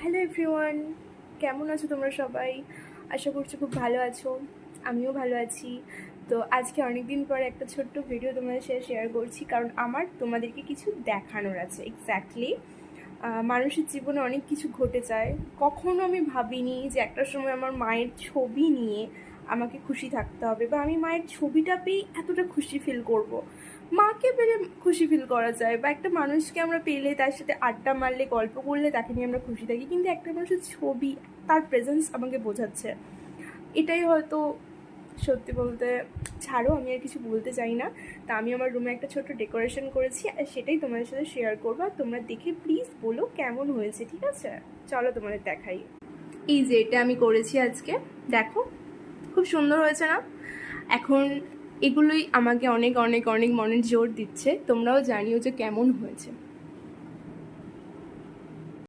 Hello everyone, কেমন আছো তোমরা সবাই? আশা করছি খুব ভালো আছো। আমিও ভালো আছি। তো আজকে অনেক দিন পর একটা ছোট্ট ভিডিও তোমাদের সাথে শেয়ার করছি, কারণ আমার তোমাদেরকে কিছু দেখানোর আছে। এক্স্যাক্টলি মানুষের জীবনে অনেক কিছু ঘটে যায়। কখনো আমি ভাবিনি যে একটা সময় আমার মায়ের ছবি নিয়ে আমাকে খুশি থাকতে হবে, বা আমি মায়ের ছবিটা পেয়ে এতটা খুশি ফিল করব। মাকে পেলে খুশি ফিল করা যায়, বা একটা মানুষকে আমরা পেলে, তার সাথে আড্ডা মারলে, গল্প করলে তাকে নিয়ে আমরা খুশি থাকি, কিন্তু একটা মানুষের ছবি, তার প্রেজেন্স আমাকে বোঝাচ্ছে। এটাই হয়তো সত্যি বলতে, ছাড়ো, আমি আর কিছু বলতে চাই না। তা আমি আমার রুমে একটা ছোট্ট ডেকোরেশন করেছি, আর সেটাই তোমাদের সাথে শেয়ার করবো। আর তোমরা দেখে প্লিজ বলো কেমন হয়েছে, ঠিক আছে? চলো তোমাদের দেখাই। এই যে এটা আমি করেছি আজকে, দেখো খুব সুন্দর হয়েছে না? এখন এগুলোই আমাকে অনেক অনেক অনেক মনের জোর দিচ্ছে, তোমরাও জানিও যে কেমন হয়েছে।